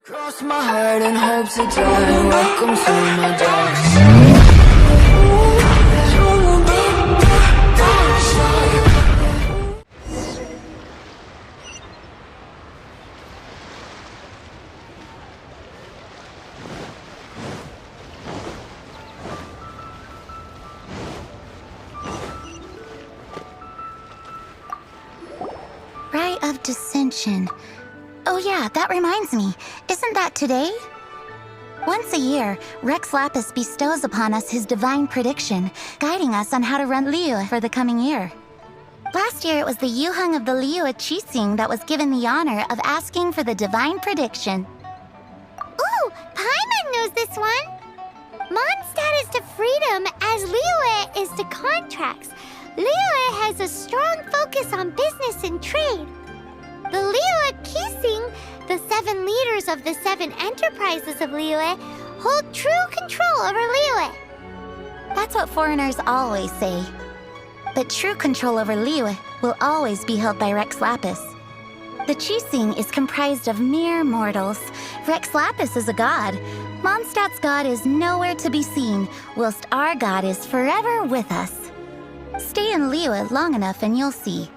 Cross my heart and hope to die. Welcome to my dark side. Rite of Dissension. Oh yeah, that reminds me. Isn't that today? Once a year, Rex Lapis bestows upon us his divine prediction, guiding us on how to run Liyue for the coming year. Last year, it was the Yuheng of the Liyue Qixing that was given the honor of asking for the divine prediction. Ooh, Paimon knows this one! Mondstadt is to freedom as Liyue is to contracts. Liyue has a strong focus on business and trade. The Liyue Qixing, the 7 leaders of the 7 enterprises of Liyue, hold true control over Liyue. That's what foreigners always say. But true control over Liyue will always be held by Rex Lapis. The Qixing is comprised of mere mortals. Rex Lapis is a god. Mondstadt's god is nowhere to be seen, whilst our god is forever with us. Stay in Liyue long enough and you'll see.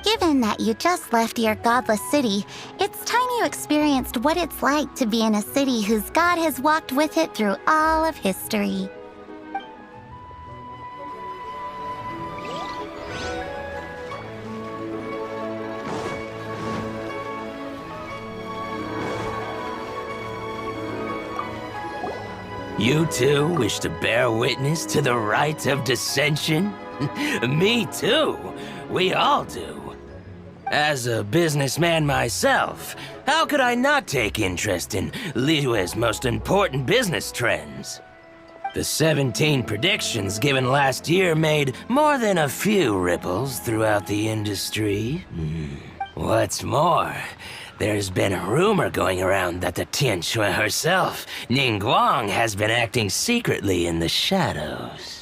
Given that you just left your godless city, it's time you experienced what it's like to be in a city whose god has walked with it through all of history. You too wish to bear witness to the rite of dissension? Me too. We all do. As a businessman myself, how could I not take interest in Liyue's most important business trends? The 17 predictions given last year made more than a few ripples throughout the industry. What's more, there's been a rumor going around that the Tianshui herself, Ningguang, has been acting secretly in the shadows.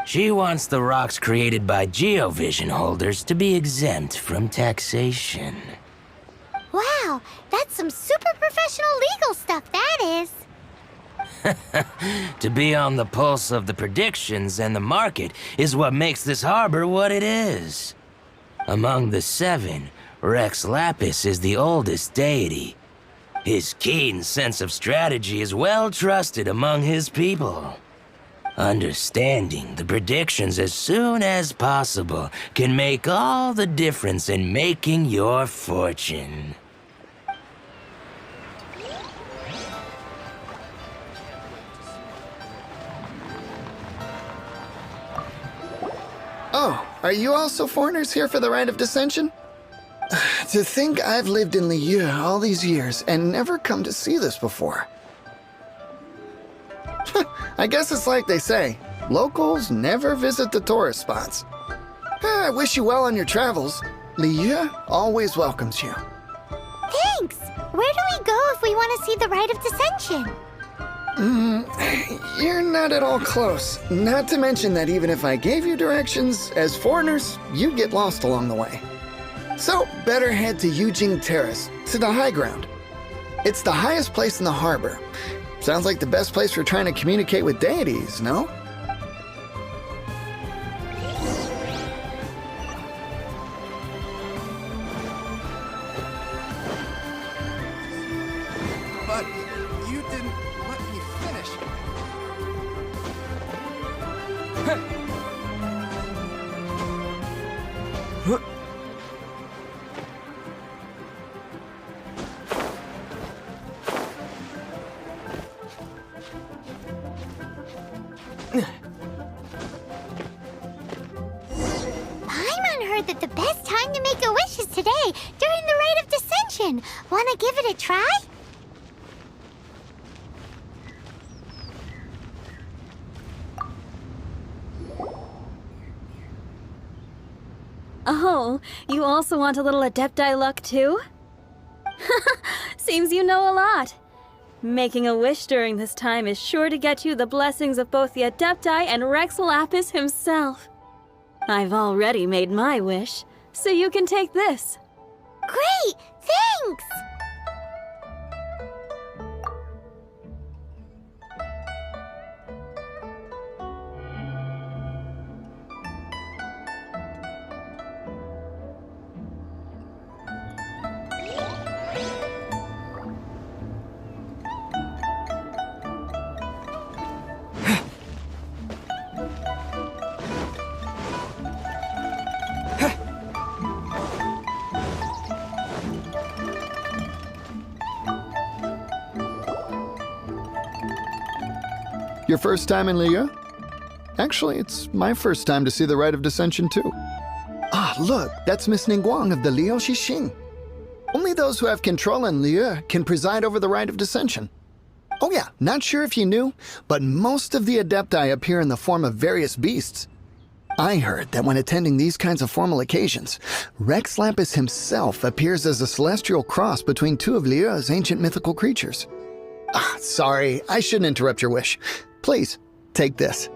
She wants the rocks created by Geovision holders to be exempt from taxation. Wow, that's some super professional legal stuff, that is. To be on the pulse of the predictions and the market is what makes this harbor what it is. Among the 7, Rex Lapis is the oldest deity. His keen sense of strategy is well trusted among his people. Understanding the predictions as soon as possible can make all the difference in making your fortune. Oh, are you also foreigners here for the Rite of Dissension? To think I've lived in Liyue all these years and never come to see this before. I guess it's like they say, locals never visit the tourist spots. I wish you well on your travels. Liyue always welcomes you. Thanks! Where do we go if we want to see the Rite of Dissension? You're not at all close. Not to mention that even if I gave you directions, as foreigners, you'd get lost along the way. So, better head to Yujing Terrace, to the high ground. It's the highest place in the harbor. Sounds like the best place for trying to communicate with deities, no? But you didn't let me finish. Paimon heard that the best time to make a wish is today, during the Rite of Dissension. Wanna give it a try? Oh, you also want a little Adepti luck too? Seems you know a lot. Making a wish during this time is sure to get you the blessings of both the Adepti and Rex Lapis himself. I've already made my wish, so you can take this. Great! Thanks! Your first time in Liyue? Actually, it's my first time to see the Rite of Dissension, too. Ah, look, that's Miss Ningguang of the Liu Xixing. Only those who have control in Liyue can preside over the Rite of Dissension. Oh yeah, not sure if you knew, but most of the Adepti appear in the form of various beasts. I heard that when attending these kinds of formal occasions, Rex Lapis himself appears as a celestial cross between two of Liyue's ancient mythical creatures. Ah, sorry, I shouldn't interrupt your wish. Please, take this.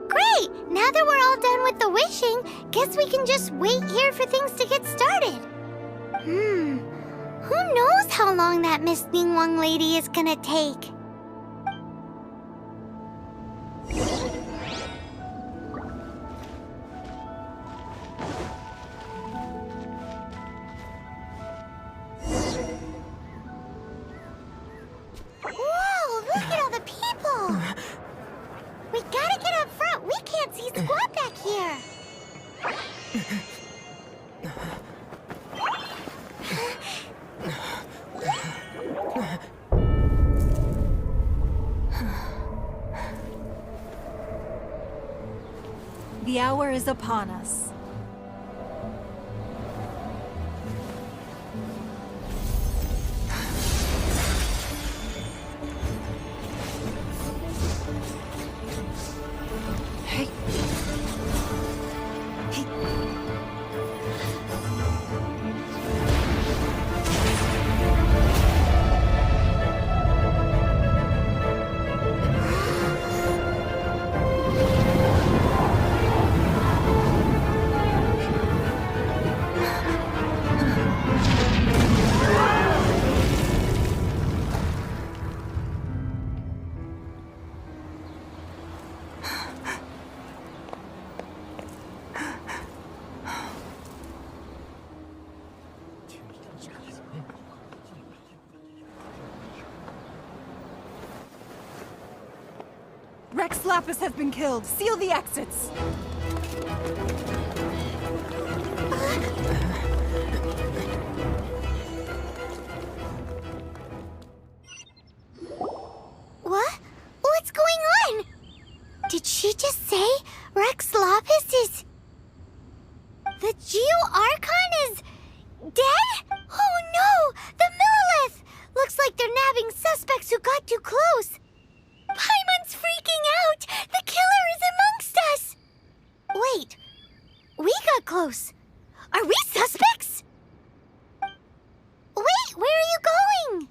Great! Now that we're all done with the wishing, guess we can just wait here for things to get started. Who knows how long that Miss Ningguang lady is gonna take? Whoa, look at all the people! We gotta get up front. We can't see squat back here. The hour is upon us. Rex Lapis has been killed. Seal the exits. What? What's going on? Did she just say Rex Lapis is... The Geo-Archon is... dead? Oh no! The Millilith! Looks like they're nabbing suspects who got too close. Paimon's freaking out! The killer is amongst us! Wait, we got close. Are we suspects? Wait, where are you going?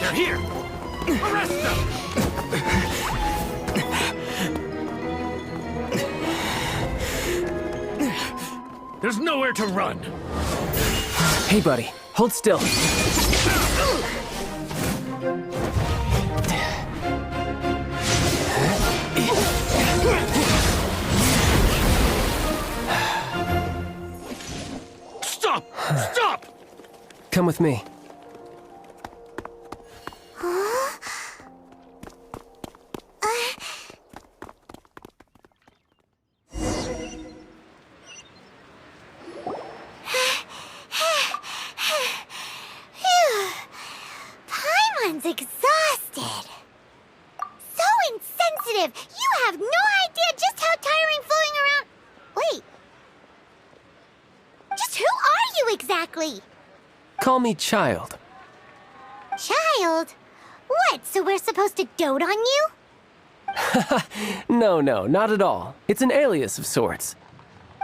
They're here! Arrest them! There's nowhere to run! Hey, buddy. Hold still. Come with me. Paimon's exhausted. So insensitive. You have no idea just how tiring floating around. Wait. Just who are you exactly? Call me Child. Child? What, so we're supposed to dote on you? No, not at all. It's an alias of sorts.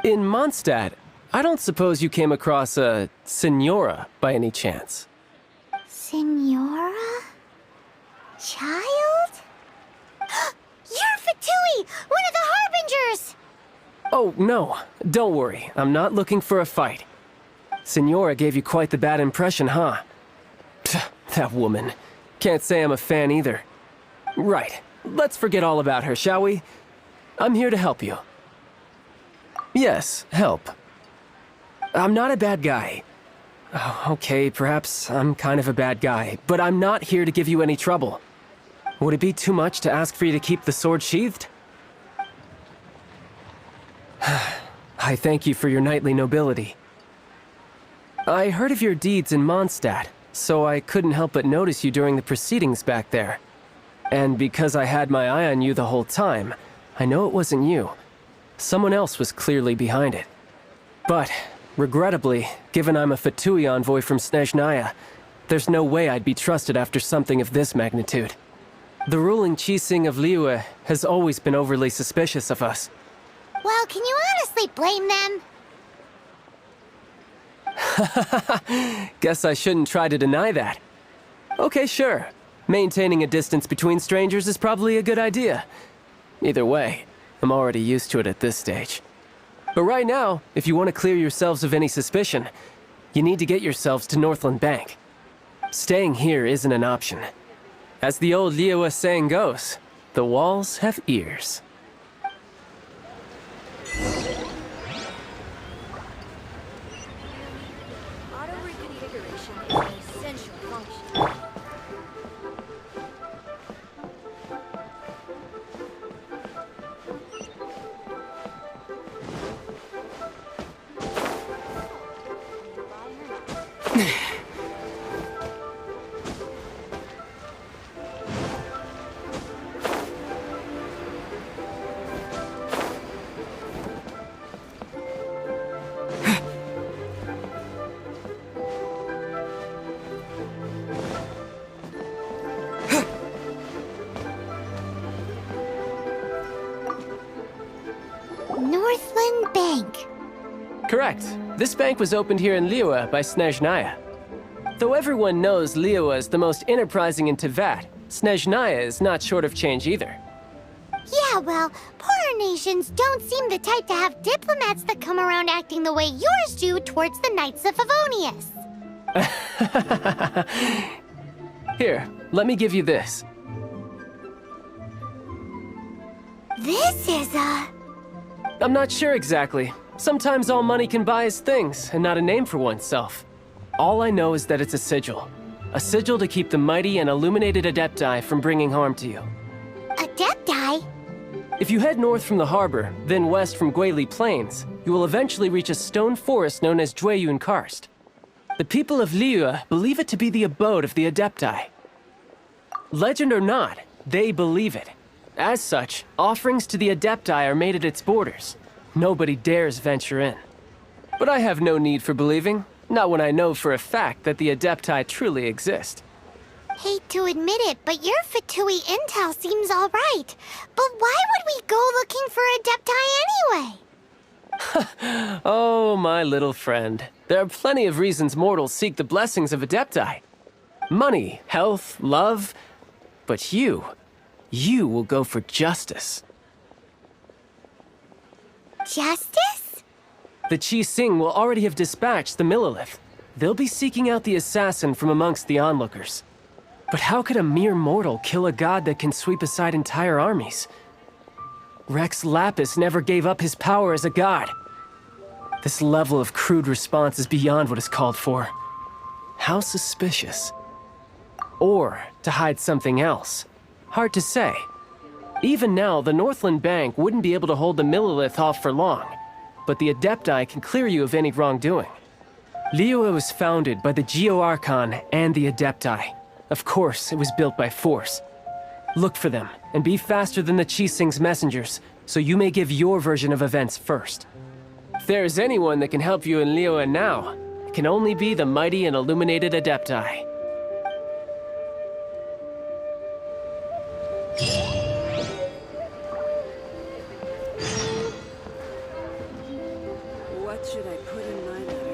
In Mondstadt, I don't suppose you came across a Senora by any chance. Senora? Child? You're Fatui, one of the Harbingers! Oh, no. Don't worry. I'm not looking for a fight. Senora gave you quite the bad impression, huh? Pfft, that woman. Can't say I'm a fan either. Right. Let's forget all about her, shall we? I'm here to help you. Yes, help. I'm not a bad guy. Oh, okay, perhaps I'm kind of a bad guy, but I'm not here to give you any trouble. Would it be too much to ask for you to keep the sword sheathed? I thank you for your knightly nobility. I heard of your deeds in Mondstadt, so I couldn't help but notice you during the proceedings back there. And because I had my eye on you the whole time, I know it wasn't you. Someone else was clearly behind it. But, regrettably, given I'm a Fatui envoy from Snezhnaya, there's no way I'd be trusted after something of this magnitude. The ruling Qixing of Liyue has always been overly suspicious of us. Well, can you honestly blame them? Guess I shouldn't try to deny that. Okay, sure. Maintaining a distance between strangers is probably a good idea. Either way, I'm already used to it at this stage. But right now, if you want to clear yourselves of any suspicion, you need to get yourselves to Northland Bank. Staying here isn't an option. As the old Liyue saying goes, the walls have ears. Auto-reconfiguration is an essential function. Northland Bank. Correct. This bank was opened here in Liyue by Snezhnaya. Though everyone knows Liyue is the most enterprising in Teyvat, Snezhnaya is not short of change either. Yeah, well, poorer nations don't seem the type to have diplomats that come around acting the way yours do towards the Knights of Favonius. Here, let me give you this. This is a... I'm not sure exactly. Sometimes all money can buy is things, and not a name for oneself. All I know is that it's a sigil. A sigil to keep the mighty and illuminated Adepti from bringing harm to you. Adepti? If you head north from the harbor, then west from Guili Plains, you will eventually reach a stone forest known as Jueyun Karst. The people of Liyue believe it to be the abode of the Adepti. Legend or not, they believe it. As such, offerings to the Adepti are made at its borders. Nobody dares venture in. But I have no need for believing, not when I know for a fact that the Adepti truly exist. Hate to admit it, but your Fatui intel seems all right. But why would we go looking for Adepti anyway? Oh, my little friend. There are plenty of reasons mortals seek the blessings of Adepti. Money, health, love. But you will go for justice. Justice? The Qixing will already have dispatched the Millelith. They'll be seeking out the assassin from amongst the onlookers. But how could a mere mortal kill a god that can sweep aside entire armies? Rex Lapis never gave up his power as a god. This level of crude response is beyond what is called for. How suspicious. Or to hide something else. Hard to say. Even now, the Northland Bank wouldn't be able to hold the Millilith off for long, but the Adepti can clear you of any wrongdoing. Liyue was founded by the Geo-Archon and the Adepti. Of course, it was built by force. Look for them, and be faster than the Qixing's messengers, so you may give your version of events first. If there is anyone that can help you in Liyue now, it can only be the mighty and illuminated Adepti. What should I put in my letter?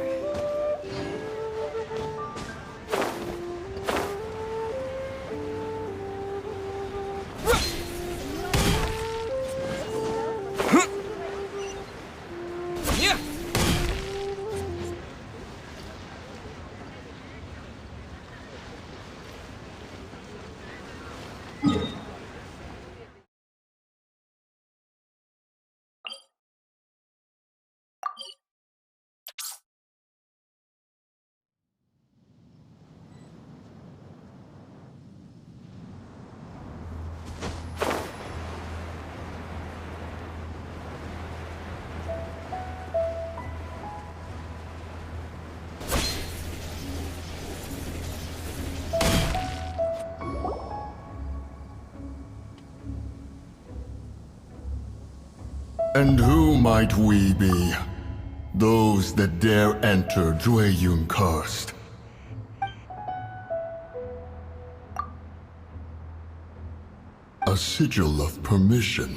And who might we be? Those that dare enter Jueyun Karst. A sigil of permission.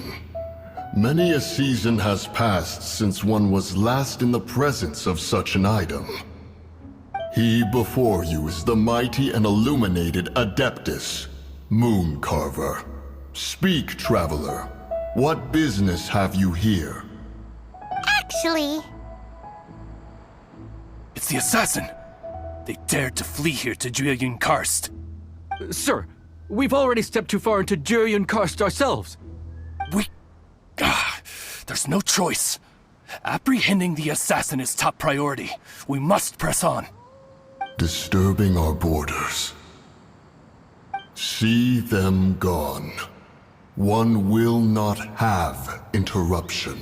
Many a season has passed since one was last in the presence of such an item. He before you is the mighty and illuminated Adeptus, Mooncarver. Speak, traveler. What business have you here? Actually, It's the assassin! They dared to flee here to Jueyun Karst. Sir, we've already stepped too far into Jueyun Karst ourselves. There's no choice. Apprehending the assassin is top priority. We must press on. Disturbing our borders. See them gone. One will not have interruption.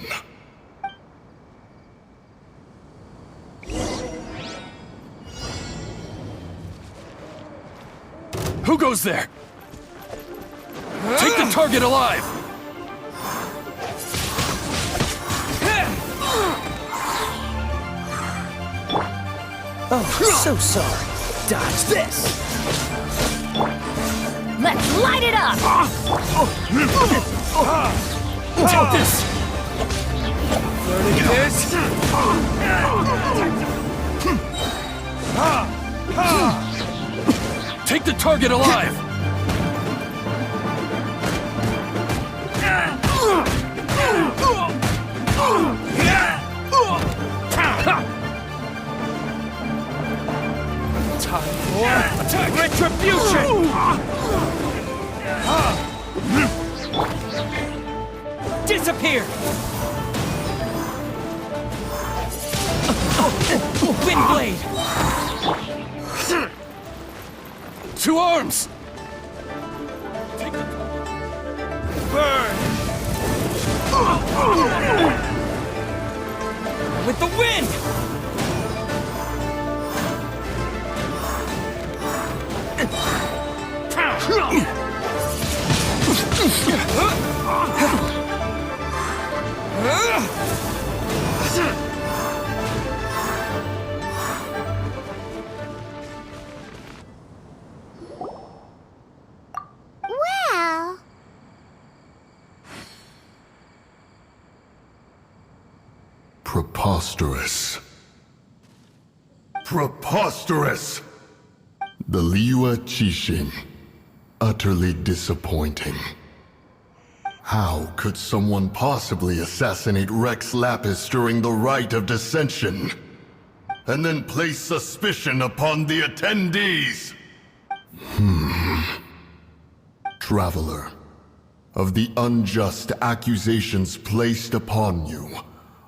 Who goes there? Take the target alive! Oh, so sorry. Dodge this! Let's light it up! Take this! Learning this? Take the target alive! Time for retribution! Disappear! Windblade! To arms! Burn! With the wind! well, Preposterous. Preposterous! The Liyue Qixing. Utterly disappointing. How could someone possibly assassinate Rex Lapis during the rite of dissension? And then place suspicion upon the attendees? Traveler, of the unjust accusations placed upon you,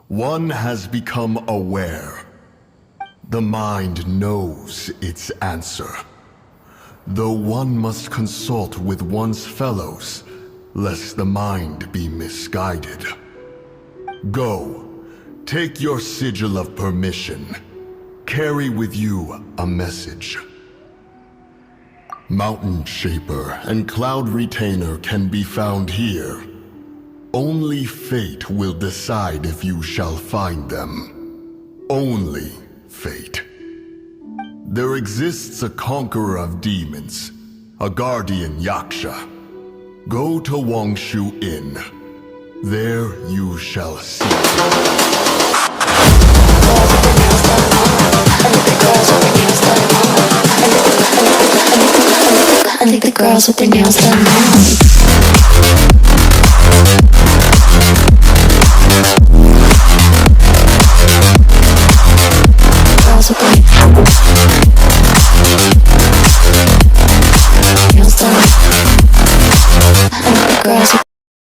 one has become aware. The mind knows its answer. Though one must consult with one's fellows, lest the mind be misguided. Go, take your sigil of permission. Carry with you a message. Mountain Shaper and Cloud Retainer can be found here. Only fate will decide if you shall find them. Only fate. There exists a conqueror of demons, a guardian Yaksha. Go to Wangshu Inn. There you shall see. I think the girls with their nails done now.